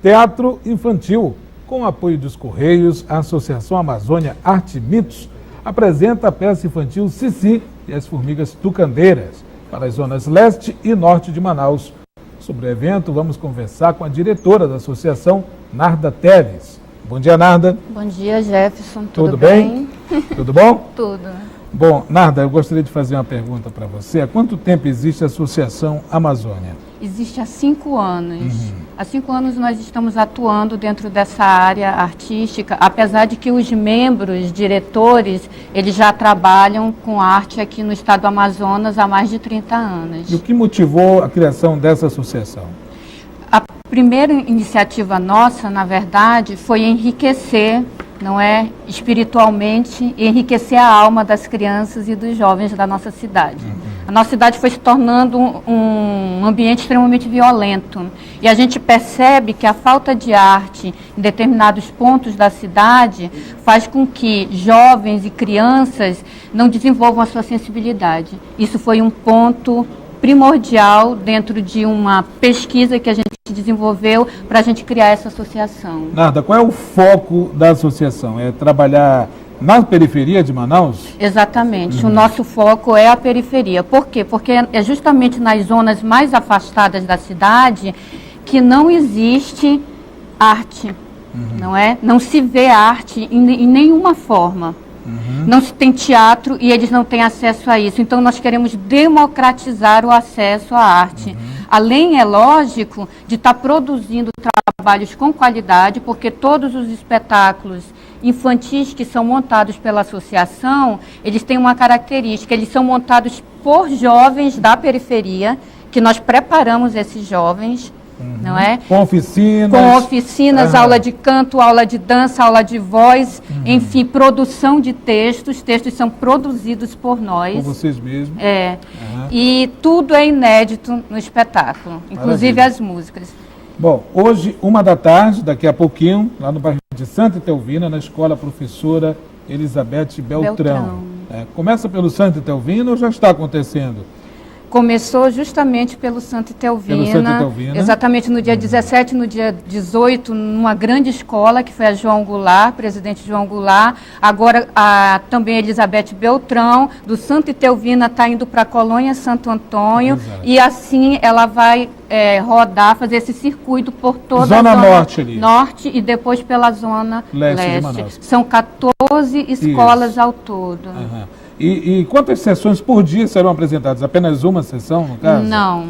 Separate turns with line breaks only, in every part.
Teatro infantil, com o apoio dos Correios, a Associação Amazônia Arte e Mitos apresenta a peça infantil Cici e as Formigas Tucandeiras para as zonas leste e norte de Manaus. Sobre o evento, vamos conversar com a diretora da associação, Narda Teles. Bom dia, Narda.
Bom dia, Jefferson.
Tudo bem? Tudo bom?
Tudo.
Bom, Narda, eu gostaria de fazer uma pergunta para você. Há quanto tempo existe a Associação Amazônia?
Existe há 5 anos. Há 5 anos nós estamos atuando dentro dessa área artística, apesar de que os membros, diretores, eles já trabalham com arte aqui no estado do Amazonas há mais de 30 anos.
E o que motivou a criação dessa associação?
A primeira iniciativa nossa, na verdade, foi enriquecer, não é, espiritualmente, e enriquecer a alma das crianças e dos jovens da nossa cidade. A nossa cidade foi se tornando um ambiente extremamente violento. E a gente percebe que a falta de arte em determinados pontos da cidade faz com que jovens e crianças não desenvolvam a sua sensibilidade. Isso foi um ponto primordial dentro de uma pesquisa que a gente desenvolveu para a gente criar essa associação.
Narda, qual é o foco da associação? É trabalhar na periferia de Manaus?
Exatamente. O nosso foco é a periferia. Por quê? Porque é justamente nas zonas mais afastadas da cidade que não existe arte, não é? Não se vê arte em nenhuma forma. Não se tem teatro e eles não têm acesso a isso. Então, nós queremos democratizar o acesso à arte. Além, é lógico, de estar produzindo trabalhos com qualidade, porque todos os espetáculos infantis que são montados pela associação, eles têm uma característica, eles são montados por jovens da periferia, que nós preparamos esses jovens, não é?
Com oficinas?
Com oficinas, aula de canto, aula de dança, aula de voz, enfim, produção de textos. Textos são produzidos por nós.
Por vocês mesmos?
É. E tudo é inédito no espetáculo, inclusive as músicas.
Bom, hoje, 13h, daqui a pouquinho, lá no bairro de Santa Etelvina, na escola professora Elizabeth Beltrão. Começa pelo Santa Etelvina ou já está acontecendo?
Começou justamente pelo Santa Etelvina, exatamente no dia 17, no dia 18, numa grande escola, que foi a João Goulart, presidente João Goulart. Agora também a Elizabeth Beltrão, do Santa Etelvina, está indo para a Colônia Santo Antônio. Exato. E assim ela vai rodar, fazer esse circuito por toda a zona
norte ali.
Norte e depois pela zona leste. São 14 escolas ao todo.
E quantas sessões por dia serão apresentadas? Apenas uma sessão, no caso?
Não.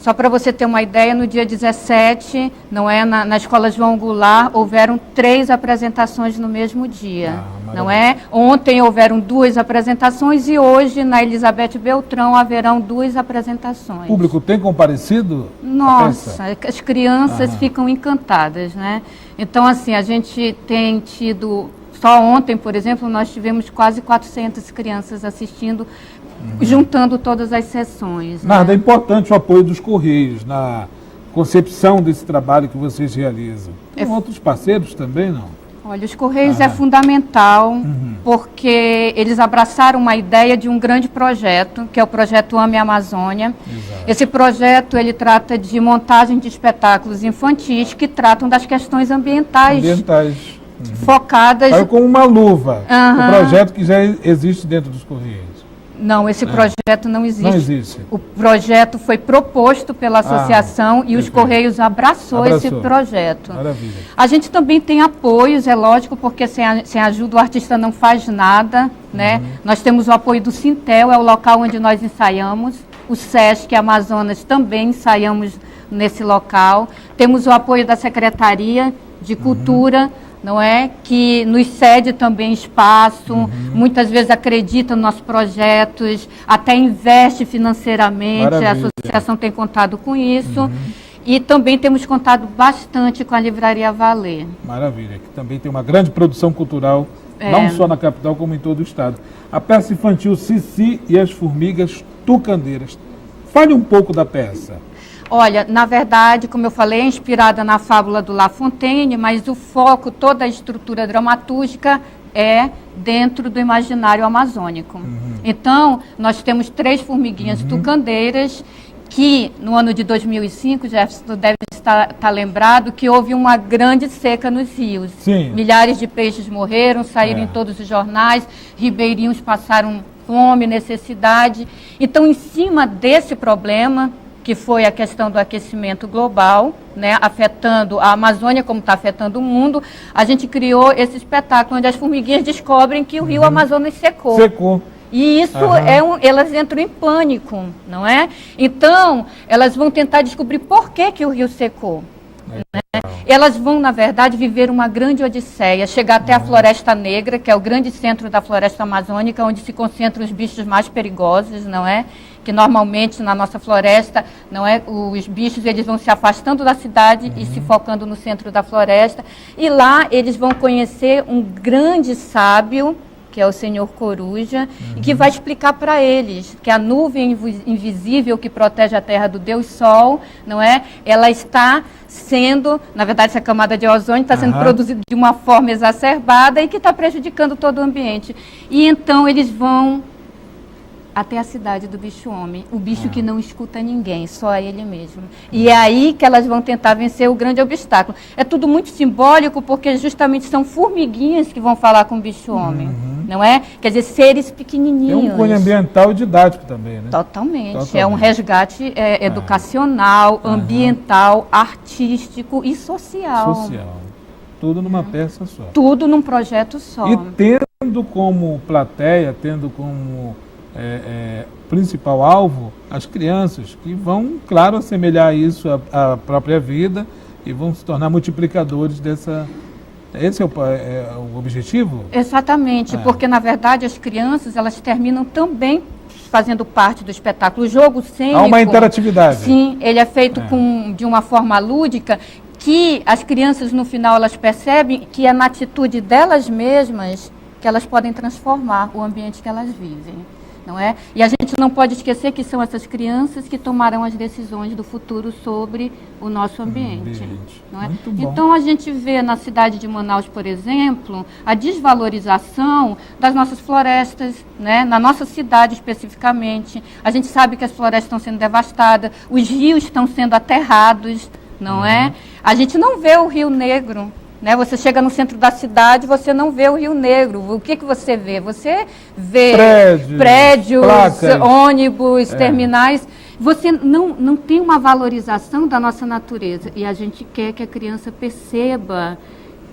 Só para você ter uma ideia, no dia 17, não é, na Escola João Goulart, houveram 3 apresentações no mesmo dia. Não é? Ontem houveram 2 apresentações e hoje, na Elizabeth Beltrão, haverão 2 apresentações.
O público tem comparecido?
Nossa, as crianças ficam encantadas, né? Então, assim, a gente tem tido... Só ontem, por exemplo, nós tivemos quase 400 crianças assistindo, juntando todas as sessões.
Narda, é importante o apoio dos Correios na concepção desse trabalho que vocês realizam. Tem outros parceiros também, não?
Olha, os Correios é fundamental, porque eles abraçaram uma ideia de um grande projeto, que é o projeto Ame a Amazônia. Exato. Esse projeto, ele trata de montagem de espetáculos infantis que tratam das questões ambientais. Focadas...
Caiu como uma luva, o projeto que já existe dentro dos Correios.
Não, esse projeto não existe.
Não existe.
O projeto foi proposto pela associação e os Correios abraçou esse projeto.
Maravilha.
A gente também tem apoios, é lógico, porque sem ajuda o artista não faz nada, né? Nós temos o apoio do Sintel, é o local onde nós ensaiamos. O Sesc Amazonas também ensaiamos nesse local. Temos o apoio da Secretaria de Cultura, não é? Que nos cede também espaço, muitas vezes acredita nos nossos projetos, até investe financeiramente. Maravilha. A associação tem contado com isso. E também temos contado bastante com a Livraria Valer.
Maravilha, que também tem uma grande produção cultural, não só na capital, como em todo o estado. A peça infantil Cici e as Formigas Tucandeiras. Fale um pouco da peça.
Olha, na verdade, como eu falei, é inspirada na fábula do La Fontaine, mas o foco, toda a estrutura dramatúrgica é dentro do imaginário amazônico. Então, nós temos 3 formiguinhas tucandeiras que no ano de 2005, Jefferson deve estar lembrado, que houve uma grande seca nos rios.
Sim.
Milhares de peixes morreram, saíram em todos os jornais, ribeirinhos passaram fome, necessidade. Então, em cima desse problema, que foi a questão do aquecimento global, né, afetando a Amazônia como está afetando o mundo, a gente criou esse espetáculo onde as formiguinhas descobrem que o rio Amazonas secou.
Secou.
E isso elas entram em pânico, não é? Então, elas vão tentar descobrir por que o rio secou. Né? Elas vão, na verdade, viver uma grande odisseia, chegar até a Floresta Negra, que é o grande centro da floresta amazônica, onde se concentram os bichos mais perigosos, não é? Que normalmente na nossa floresta, não é? Os bichos eles vão se afastando da cidade e se focando no centro da floresta. E lá eles vão conhecer um grande sábio, que é o Senhor Coruja, e que vai explicar para eles que a nuvem invisível que protege a Terra do Deus Sol, não é? Ela está sendo, na verdade, essa camada de ozônio está sendo produzida de uma forma exacerbada e que está prejudicando todo o ambiente. E então eles vão até a cidade do bicho-homem, o bicho que não escuta ninguém, só ele mesmo. E é aí que elas vão tentar vencer o grande obstáculo. É tudo muito simbólico, porque justamente são formiguinhas que vão falar com o bicho-homem, não é? Quer dizer, seres pequenininhos.
É um cunho ambiental e didático também, né?
Totalmente. É um resgate educacional, ambiental, artístico e social.
Social. Tudo numa peça só.
Tudo num projeto só.
E tendo como plateia, tendo como principal alvo as crianças, que vão, claro, assemelhar isso à própria vida e vão se tornar multiplicadores dessa... Esse é o objetivo?
Exatamente, porque, na verdade, as crianças, elas terminam também fazendo parte do espetáculo. O jogo cênico...
Há uma interatividade.
Sim, ele é feito de uma forma lúdica, que as crianças, no final, elas percebem que é na atitude delas mesmas que elas podem transformar o ambiente que elas vivem. Não é? E a gente não pode esquecer que são essas crianças que tomarão as decisões do futuro sobre o nosso ambiente. Não é?
Muito bom.
Então a gente vê na cidade de Manaus, por exemplo, a desvalorização das nossas florestas, né? Na nossa cidade especificamente. A gente sabe que as florestas estão sendo devastadas, os rios estão sendo aterrados, não é? A gente não vê o Rio Negro. Né? Você chega no centro da cidade, você não vê o Rio Negro. O que você vê? Você vê prédios, ônibus, terminais. Você não tem uma valorização da nossa natureza. E a gente quer que a criança perceba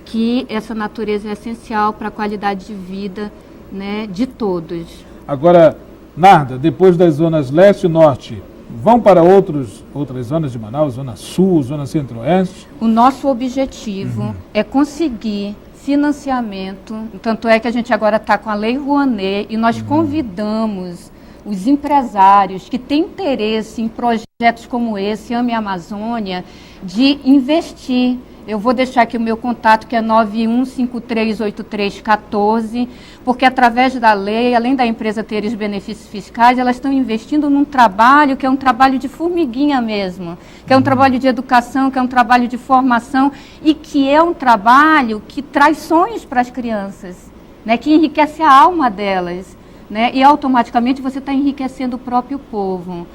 que essa natureza é essencial para a qualidade de vida, né, de todos.
Agora, Narda, depois das zonas leste e norte, vão para outras zonas de Manaus, zona sul, zona centro-oeste?
O nosso objetivo é conseguir financiamento, tanto é que a gente agora está com a Lei Rouanet e nós convidamos os empresários que têm interesse em projetos como esse, Ame a Amazônia, de investir. Eu vou deixar aqui o meu contato, que é 91538314, porque através da lei, além da empresa ter os benefícios fiscais, elas estão investindo num trabalho que é um trabalho de formiguinha mesmo, que é um trabalho de educação, que é um trabalho de formação e que é um trabalho que traz sonhos para as crianças, né, que enriquece a alma delas, né, e automaticamente você está enriquecendo o próprio povo.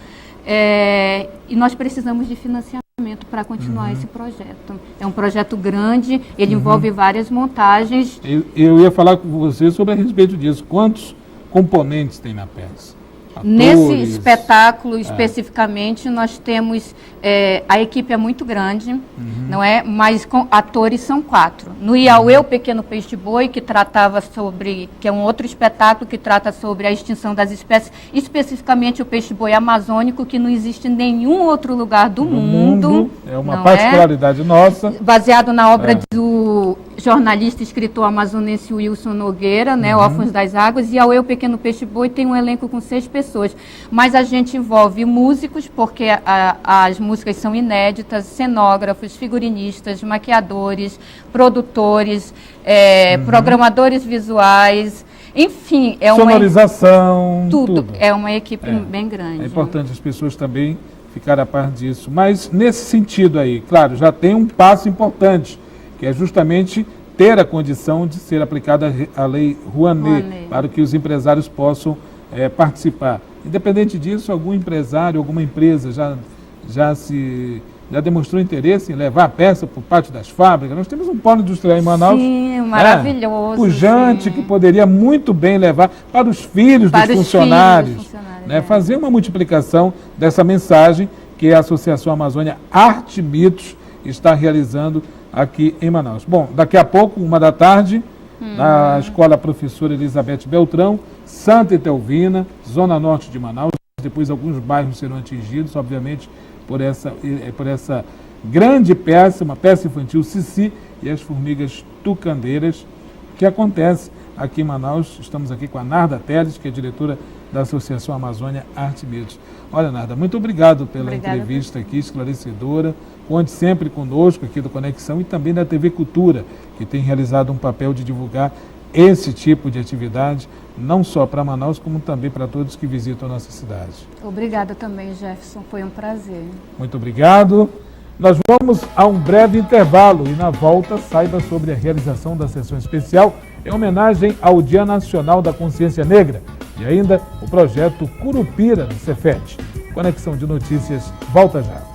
E nós precisamos de financiamento para continuar esse projeto. É um projeto grande, ele envolve várias montagens.
Eu ia falar com você sobre a respeito disso. Quantos componentes tem na peça? Atores.
Nesse espetáculo especificamente, nós temos, a equipe é muito grande, não é? Mas atores são 4. No Iauê, o Pequeno Peixe Boi, que é um outro espetáculo que trata sobre a extinção das espécies, especificamente o peixe-boi amazônico, que não existe em nenhum outro lugar do mundo.
É uma particularidade nossa.
Baseado na obra do jornalista e escritor amazonense Wilson Nogueira, né, Órfãos das Águas, e Iauê, o Pequeno Peixe Boi, tem um elenco com 6 pessoas. Mas a gente envolve músicos, porque as músicas são inéditas, cenógrafos, figurinistas, maquiadores, produtores, programadores visuais, enfim,
sonorização, tudo.
É uma equipe bem grande.
É importante as pessoas também ficarem a par disso. Mas nesse sentido aí, claro, já tem um passo importante, que é justamente ter a condição de ser aplicada a Lei Rouanet, para que os empresários possam participar. Independente disso, algum empresário, alguma empresa já demonstrou interesse em levar a peça para o pátio das fábricas? Nós temos um polo industrial em Manaus.
Sim, maravilhoso.
Pujante,
sim.
que poderia muito bem levar para os filhos dos funcionários. Né? Fazer uma multiplicação dessa mensagem que a Associação Amazônia Arte e Mitos está realizando aqui em Manaus. Bom, daqui a pouco, 13h, na Escola Professora Elizabeth Beltrão, Santa Etelvina, Zona Norte de Manaus. Depois alguns bairros serão atingidos, obviamente, por essa grande peça, uma peça infantil Cici e as formigas tucandeiras, que acontece aqui em Manaus. Estamos aqui com a Narda Teles, que é diretora da Associação Amazônia Arte e Mitos. Olha, Narda, muito obrigado pela entrevista aqui, esclarecedora. Conte sempre conosco aqui do Conexão e também da TV Cultura, que tem realizado um papel de divulgar esse tipo de atividade, não só para Manaus, como também para todos que visitam a nossa cidade.
Obrigada também, Jefferson. Foi um prazer.
Muito obrigado. Nós vamos a um breve intervalo e na volta saiba sobre a realização da sessão especial em homenagem ao Dia Nacional da Consciência Negra e ainda o projeto Curupira do Cefet. Conexão de Notícias volta já.